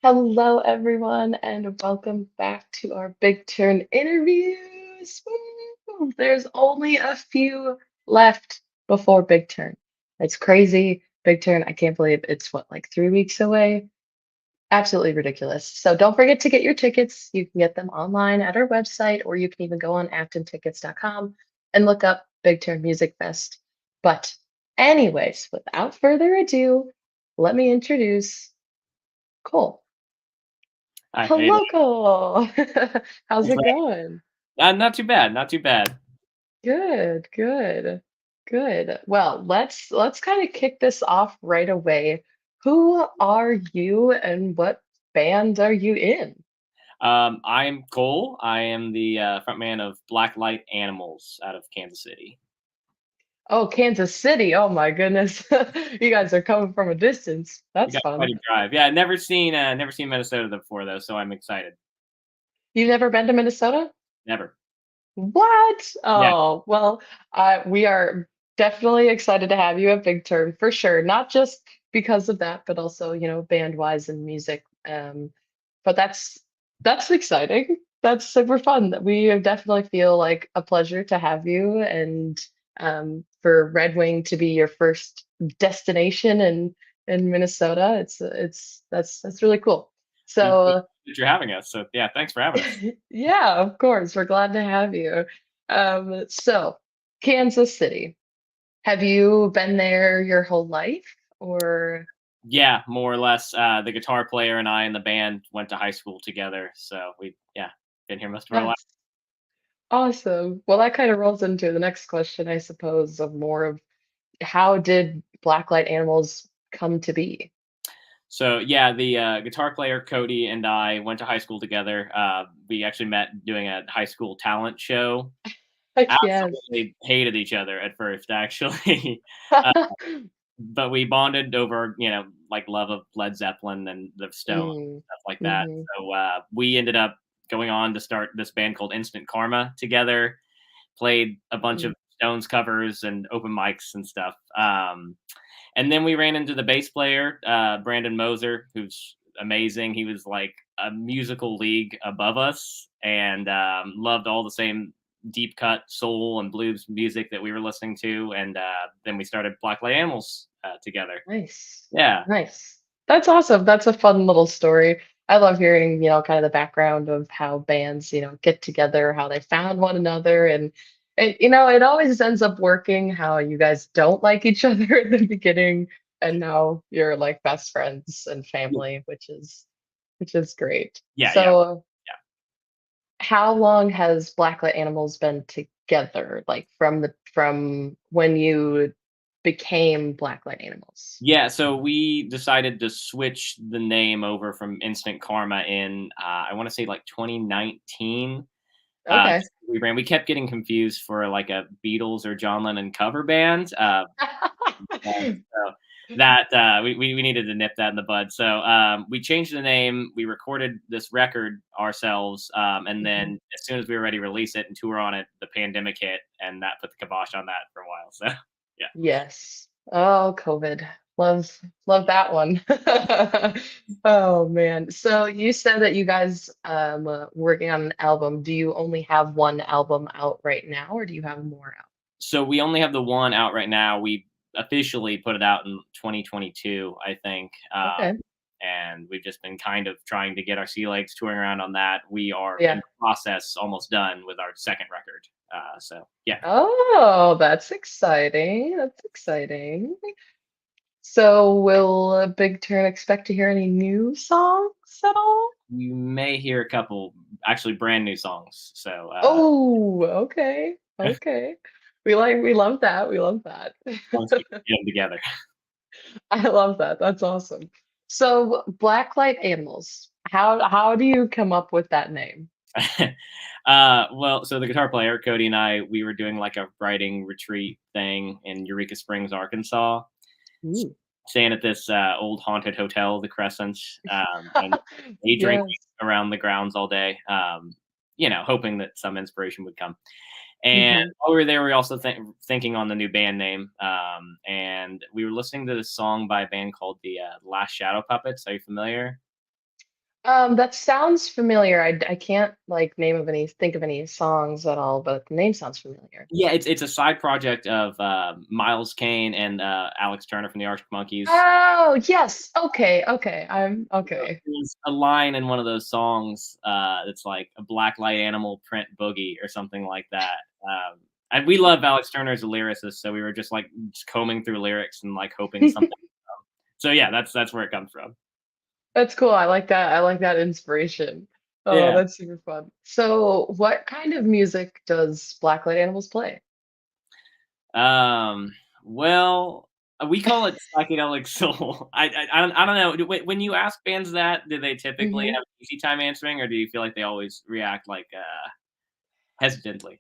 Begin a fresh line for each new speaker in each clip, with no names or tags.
Hello, everyone, and welcome back to our Big Turn interviews. Woo! There's only a few left before Big Turn. It's crazy. Big Turn, I can't believe it's what, like 3 weeks away? Absolutely ridiculous. So don't forget to get your tickets. You can get them online at our website, or you can even go on AftonTickets.com and look up Big Turn Music Fest. But, anyways, without further ado, let me introduce Cole.
Hi, how you
Hello, Cole. How's it
doing?
going?
Not too bad, not too bad.
Good, good, good. Well, let's kind of kick this off right away. Who are you and what band are you in?
I'm Cole. I am the frontman of Blacklight Animals out of Kansas City.
Oh, Kansas City. Oh my goodness. You guys are coming from a distance.
We
That's
got quite
fun.
a drive. Yeah, never seen Minnesota before though, so I'm excited.
You've never been to Minnesota?
Never.
What?
Yeah,
Oh, well, we are definitely excited to have you at Big Turn for sure. Not just because of that, but also, band-wise and music. But that's exciting. That's super fun. We definitely feel like a pleasure to have you and for Red Wing to be your first destination in Minnesota. That's really cool.
we
So
that you're having us. So yeah, thanks for having us.
yeah, of course. We're glad to have you. So Kansas City. Have you been there your whole life or
Yeah, more or less. The guitar player and I in the band went to high school together, so we been here most of our life.
that's awesome. Well, that kind of rolls into the next question, I suppose, of more of how did Blacklight Animals come to be?
So yeah, the guitar player Cody and I went to high school together. We actually met doing a high school talent show.
Yes.
Absolutely hated each other at first, actually, uh, but we bonded over like love of Led Zeppelin and the Stones,
Mm,
stuff like that.
hmm
So we ended up going on to start this band called Instant Karma together. Played a bunch of Stones covers and open mics and stuff. And then we ran into the bass player, Brandon Moser, who's amazing. He was like a musical league above us and loved all the same deep cut soul and blues music that we were listening to. And then we started Blacklight Animals together.
Nice.
Yeah.
Nice. That's awesome. That's a fun little story. I love hearing, kind of the background of how bands, get together, how they found one another. And it always ends up working how you guys don't like each other in the beginning, and now you're like best friends and family, which is great.
Yeah. Yeah.
So
Yeah.
how long has Blacklight Animals been together? Like from when you became Blacklight Animals?
Yeah, so we decided to switch the name over from Instant Karma in I want to say like 2019.
Okay.
We kept getting confused for like a Beatles or John Lennon cover band. So that we needed to nip that in the bud. So we changed the name. We recorded this record ourselves, and
Mhm.
then as soon as we were ready to release it and tour on it, the pandemic hit, and that put the kibosh on that for a while. So yeah.
Yes. Oh, COVID. Love that one. Oh man. So you said that you guys working on an album. Do you only have one album out right now, or do you have more out?
So we only have the one out right now. We officially put it out in 2022, I think.
Okay.
And we've just been kind of trying to get our sea legs touring around on that. We are in
Yeah.
the process, almost done with our second record. So yeah.
Oh, that's exciting. That's exciting. So will Big Turn expect to hear any new songs at all?
You may hear a couple actually brand new songs. So
Oh, okay. Okay. We love that. We love that.
once we get them together.
I love that. That's awesome. So, Blacklight Animals. How do you come up with that name?
Well, so the guitar player Cody and I, we were doing like a writing retreat thing in Eureka Springs, Arkansas,
Ooh.
staying at this old haunted hotel, the Crescent, and day drinking
Yes.
around the grounds all day. Hoping that some inspiration would come. And
hmm
while we were there, we were also thinking on the new band name, and we were listening to this song by a band called the Last Shadow Puppets. Are you familiar?
That sounds familiar. I can't like think of any songs at all, but the name sounds familiar.
Yeah, it's a side project of Miles Kane and Alex Turner from the Arctic Monkeys.
Oh, yes. Okay, okay. I'm okay.
There's a line in one of those songs that's like a black light animal print boogie or something like that. And we love Alex Turner as a lyricist, so we were just combing through lyrics and like hoping something. So yeah, that's where it comes from.
That's cool. I like that. I like that inspiration. Oh,
Yeah.
that's super fun. So, what kind of music does Blacklight Animals play?
Um. Well, we call it psychedelic soul. I don't know. When you ask bands that, do they typically
Hmm.
have an easy time answering, or do you feel like they always react like hesitantly?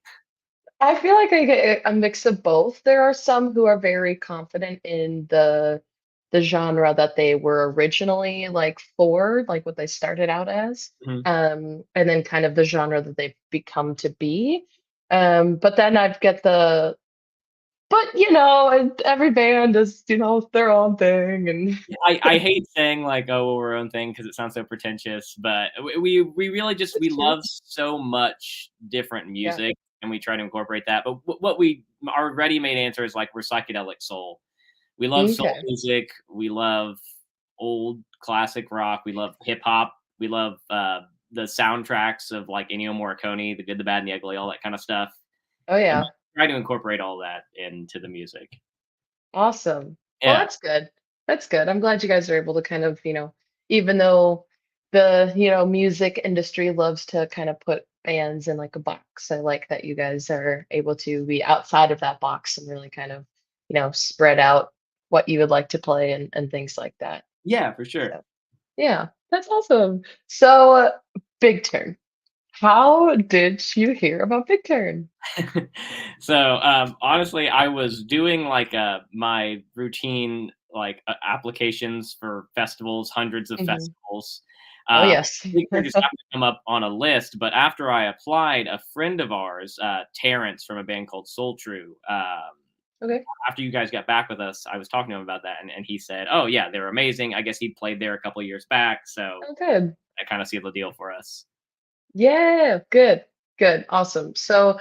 I feel like I get a mix of both. There are some who are very confident in the genre that they were originally like for, like what they started out as,
Mhm.
and then kind of the genre that they've become to be. But then I get but every band is, their own thing, and
I hate saying like, "Oh, we're our own thing" because it sounds so pretentious, but we really just
it's
we
true.
love so much different
Yeah.
music, and we try to incorporate that. But what we our ready-made answer is like we're psychedelic soul. We love soul
Okay.
music. We love old classic rock. We love hip hop. We love the soundtracks of like Ennio Morricone, The Good, the Bad, and the Ugly, all that kind of stuff.
Oh
And we
yeah.
try to incorporate all that into the music.
Awesome. Well,
Yeah.
that's good. That's good. I'm glad you guys are able to kind of, even though the, music industry loves to kind of put bands in like a box. I like that you guys are able to be outside of that box and really kind of, spread out what you would like to play and things like that.
Yeah, for sure.
So, yeah, that's awesome. So, Big Turn. How did you hear about Big Turn?
So honestly, I was doing like my routine like applications for festivals, hundreds of
Hmm.
festivals.
Oh,
Uh,
yes.
Bigfoot just happened to come up on a list, but after I applied, a friend of ours, Terrence from a band called Soul True,
Okay.
after you guys got back with us, I was talking to him about that, and he said, "Oh yeah, they're amazing." I guess he played there a couple of years back, so
Oh, good.
that kind of sealed the deal for us.
Yeah, good. Good. Awesome. So,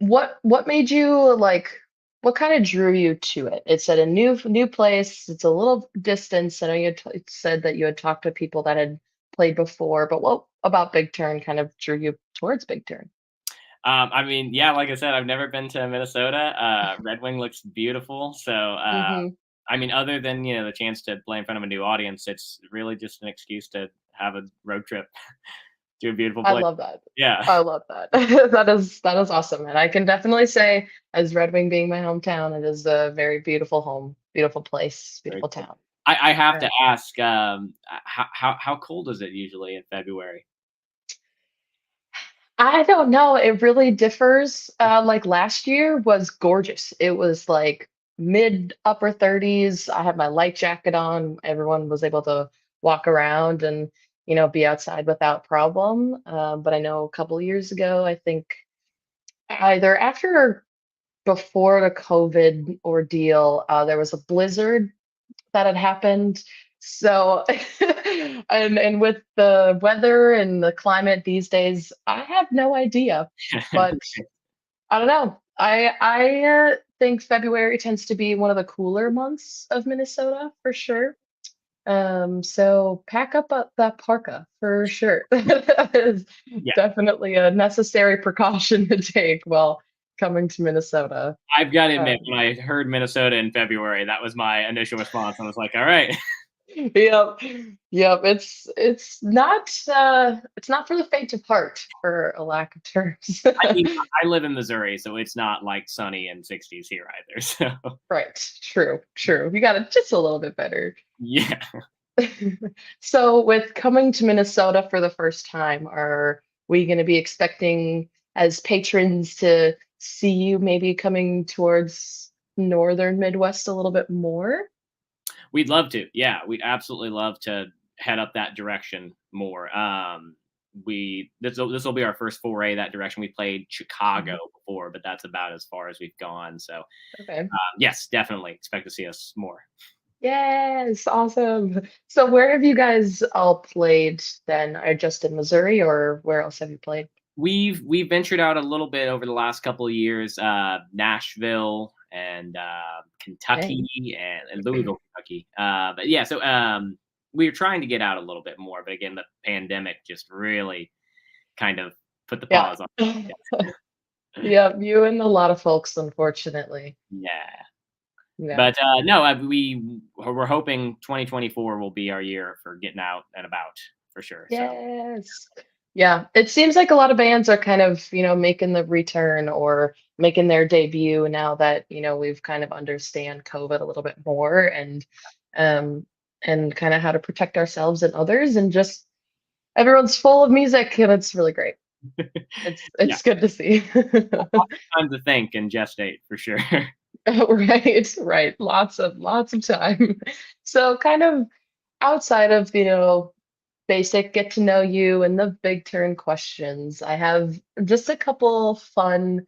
what made you like what kind of drew you to it? It's at a new place. It's a little distance. I know said that you had talked to people that had played before, but what about Big Turn kind of drew you towards Big Turn?
I mean, yeah, like I said, I've never been to Minnesota. Red Wing looks beautiful. So,
Hmm.
I mean, other than the chance to play in front of a new audience, it's really just an excuse to have a road trip to a beautiful
I
place.
love that.
Yeah,
I love that. That is awesome. And I can definitely say, as Red Wing being my hometown, it is a very beautiful home, beautiful place,
very
beautiful
cool.
town.
I have
Yeah.
to ask, how cold is it usually in February?
I don't know. It really differs. Like last year was gorgeous. It was like mid upper 30s. I had my light jacket on. Everyone was able to walk around and, be outside without problem. But I know a couple years ago, I think either after or before the COVID ordeal, there was a blizzard that had happened. So, and with the weather and the climate these days, I have no idea. But I don't know. I think February tends to be one of the cooler months of Minnesota for sure. So pack up that parka for sure. That is
Yeah,
definitely a necessary precaution to take while coming to Minnesota.
I've got to admit,
Um,
when I heard Minnesota in February, that was my initial response. I was like, all right.
Yep. Yep. It's not for the faint of heart, for a lack of terms.
I mean, I live in Missouri, so it's not like sunny and 60s here either. So,
Right. True. True. You got it just a little bit better.
yeah.
So with coming to Minnesota for the first time, are we going to be expecting as patrons to see you maybe coming towards northern Midwest a little bit more?
We'd love to. Yeah, we'd absolutely love to head up that direction more. We this will be our first foray that direction. We played Chicago
Mhm.
before, but that's about as far as we've gone. So,
Okay.
yes, definitely expect to see us more.
Yes, awesome. So where have you guys all played then? Are just in Missouri or where else have you played?
We've ventured out a little bit over the last couple of years, Nashville and Kentucky
Dang.
and Louisville, Kentucky. But yeah, so we were trying to get out a little bit more, but again, the pandemic just really kind of put the
Yeah.
pause on.
Yeah, you and a lot of folks, unfortunately.
Yeah,
Yeah.
but no, we're hoping 2024 will be our year for getting out and about for sure. So
Yes. Yeah, it seems like a lot of bands are kind of, making the return or making their debut now that, we've kind of understand COVID a little bit more um and kind of how to protect ourselves and others and just everyone's full of music and it's really great. It's
yeah,
it's good to see.
time to think and gestate for sure.
Right, right. Lots of time. So kind of outside of, basic get to know you and the big turn questions, I have just a couple fun,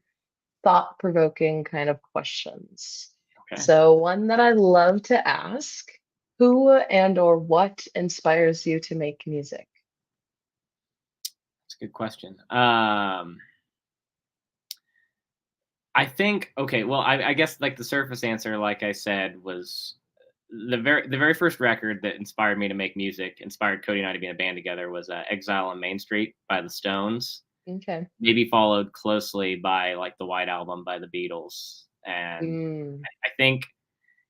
thought-provoking kind of questions.
Okay.
So one that I love to ask, who and or what inspires you to make music?
That's a good question. I think okay, well, I guess like the surface answer, like I said, was the very first record that inspired me to make music, inspired Cody and I to be in a band together was Exile on Main Street by the Stones.
Okay.
Maybe followed closely by like the White Album by the Beatles. And
Mm,
I think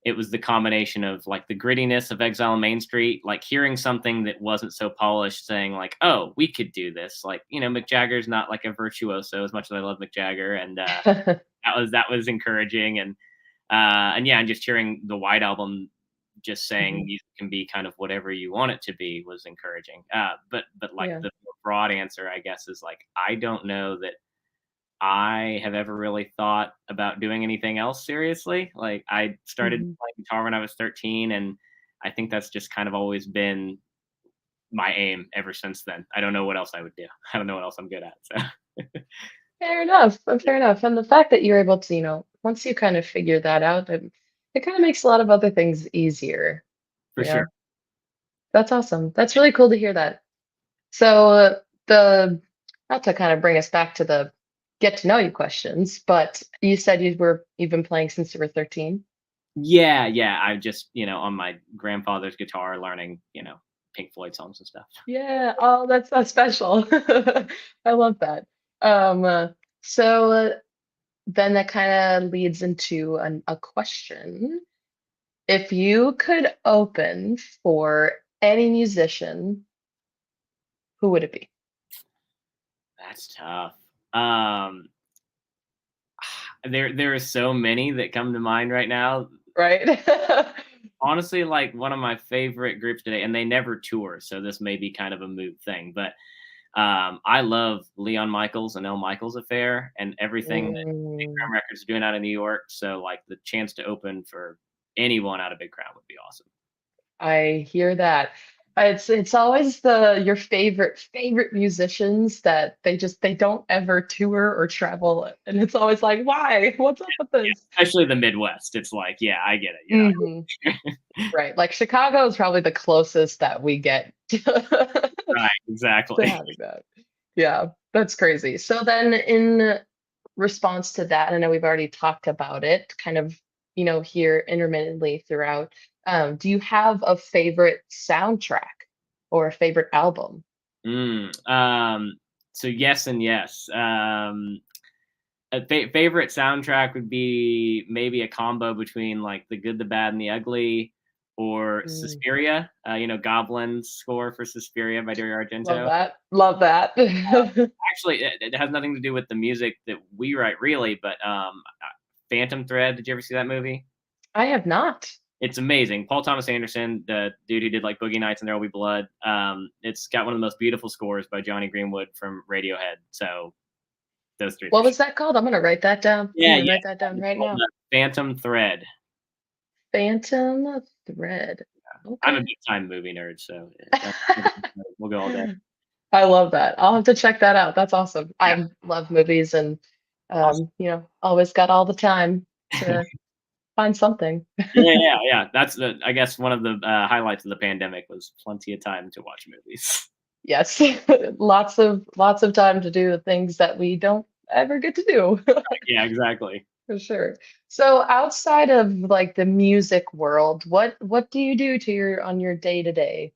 it was the combination of like the grittiness of Exile on Main Street, like hearing something that wasn't so polished, saying like, "Oh, we could do this." Like, Mick Jagger's not like a virtuoso as much as I love Mick Jagger, and that was encouraging. And yeah, and just hearing the White Album, just saying
mhm,
you can be kind of whatever you want it to be was encouraging. But like
yeah.
the more broad answer, I guess, is like I don't know that I have ever really thought about doing anything else seriously. Like I started
Mhm.
playing guitar when I was 13, and I think that's just kind of always been my aim ever since then. I don't know what else I would do. I don't know what else I'm good at. So
Fair enough.
yeah,
Fair enough. And the fact that you're able to, once you kind of figure that out, it kind of makes a lot of other things easier.
for
Yeah,
sure.
that's awesome. That's really cool to hear that. So the not to kind of bring us back to the get to know you questions, but you said you've been playing since you were 13.
Yeah, yeah. I just, on my grandfather's guitar learning, Pink Floyd songs and stuff.
Yeah. Oh, that's special. I love that. Um, uh, so then that kind of leads into a question. If you could open for any musician, who would it be?
That's tough. Um, there are so many that come to mind right now.
Right?
Honestly, like one of my favorite groups today, and they never tour, so this may be kind of a moot thing, but I love Leon Michaels and El Michaels Affair and everything that Big
Mm,
Crown Records are doing out of New York. So, like, the chance to open for anyone out of Big Crown would be awesome.
I hear that. It's always your favorite musicians that they don't ever tour or travel, and it's always like, why? What's up with
Yeah,
this?
especially the Midwest. It's like, yeah, I get it.
Hmm. Right. Like Chicago is probably the closest that we get to
Right, exactly.
having that. Yeah, that's crazy. So then in response to that, I know we've already talked about it, kind of, here intermittently throughout. Do you have a favorite soundtrack or a favorite album?
Mm, so yes and yes. A favorite soundtrack would be maybe a combo between like The Good, the Bad, and the Ugly, or
Mm,
Suspiria. Goblin's score for Suspiria by Dario
love
Argento.
that. Love that.
Actually, it has nothing to do with the music that we write, really, but Phantom Thread. Did you ever see that movie?
I have not.
It's amazing. Paul Thomas Anderson, the dude who did like Boogie Nights and There Will Be Blood. It's got one of the most beautiful scores by Johnny Greenwood from Radiohead. So those three
What
for
was
sure.
that called? I'm gonna write that down. I'm
Yeah,
gonna
yeah.
write that down
It's
right
called
now.
Phantom Thread.
Phantom Thread.
I'm a
Okay.
big time movie nerd, so we'll go all day.
I love that. I'll have to check that out. That's awesome.
Yeah,
I love movies and
awesome.
always got all the time to find something.
Yeah. That's the I guess one of the highlights of the pandemic was plenty of time to watch movies.
Yes, lots of time to do the things that we don't ever get to do.
Yeah, exactly.
For sure. So outside of like the music world, what do you do to your on your day to day?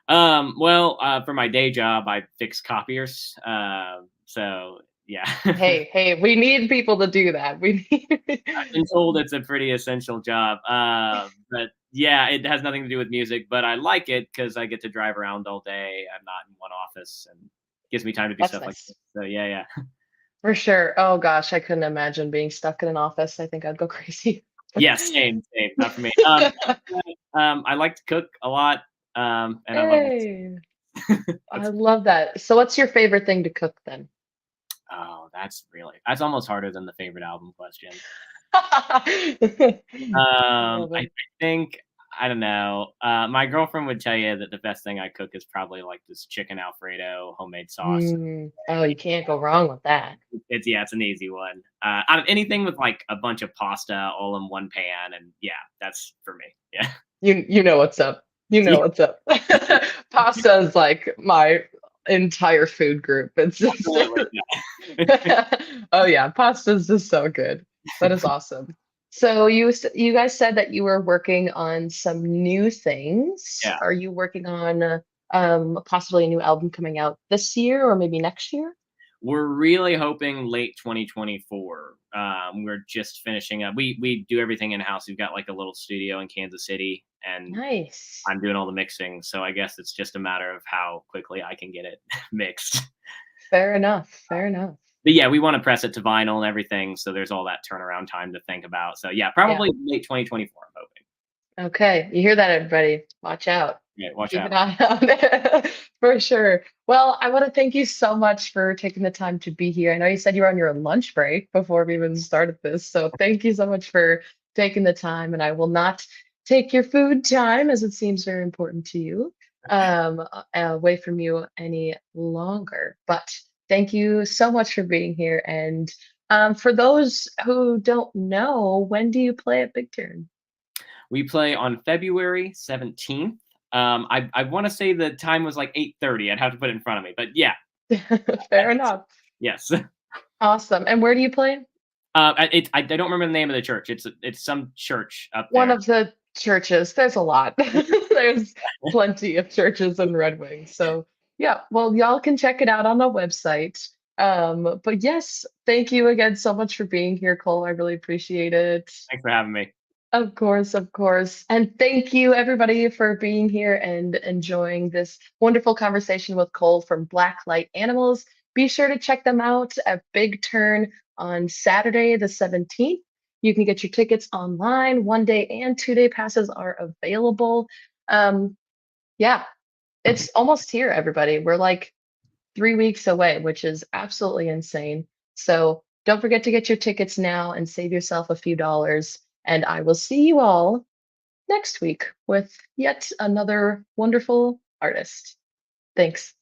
Well, for my day job, I fix copiers. So yeah, I've
Hey, we need people to do that. We need
been told it's a pretty essential job. But yeah, it has nothing to do with music, but I like it because I get to drive around all day. I'm not in one office, and gives me time to do
That's
stuff like
nice.
this. So yeah.
For sure. Oh gosh, I couldn't imagine being stuck in an office. I think I'd go crazy.
Yeah, same, not for me. I like to cook a lot, and I love
Hey, I
that's
love that. So what's your favorite thing to cook then?
oh, that's almost harder than the favorite album question.
I love
I
it.
think I don't know. My girlfriend would tell you that the best thing I cook is probably like this chicken Alfredo homemade sauce.
Oh, you can't go wrong with that.
It's an easy one. Out of anything with like a bunch of pasta all in one pan, and yeah, that's for me. Yeah,
You know what's up. You know what's up. Pasta is like my entire food group. It's just
absolutely.
oh yeah, pasta is just so good. That is awesome. So you guys said that you were working on some new things.
Yeah.
Are you working on possibly a new album coming out this year or maybe next year?
We're really hoping late 2024. We're just finishing up. We do everything in house. We've got like a little studio in Kansas City, and
Nice.
I'm doing all the mixing. So I guess it's just a matter of how quickly I can get it mixed.
Fair enough. Fair enough.
But yeah, we want to press it to vinyl and everything. So there's all that turnaround time to think about. So yeah,
Yeah.
probably late 2024. I'm hoping.
Okay. You hear that, everybody? Watch out.
Yeah, watch
Keep an
out.
eye on for sure. Well, I want to thank you so much for taking the time to be here. I know you said you were on your lunch break before we even started this. So thank you so much for taking the time. And I will not take your food time as it seems very important to you away from you any longer. But thank you so much for being here. And for those who don't know, when do you play at Big Turn?
We play on February 17th. I want to say the time was like 8:30. I'd have to put it in front of me, but yeah,
Fair enough.
yes.
Awesome. And where do you play?
I don't remember the name of the church. It's some church up
One
there.
of the churches. There's a lot. There's plenty of churches in Red Wing. So yeah, well, y'all can check it out on the website. But yes, thank you again so much for being here, Cole. I really appreciate it.
Thanks for having me.
Of course, of course. And thank you everybody for being here and enjoying this wonderful conversation with Cole from Blacklight Animals. Be sure to check them out at Big Turn on Saturday, the 17th. You can get your tickets online. 1 day and 2 day passes are available. Yeah, it's almost here, everybody. We're like 3 weeks away, which is absolutely insane. So don't forget to get your tickets now and save yourself a few dollars. And I will see you all next week with yet another wonderful artist. Thanks.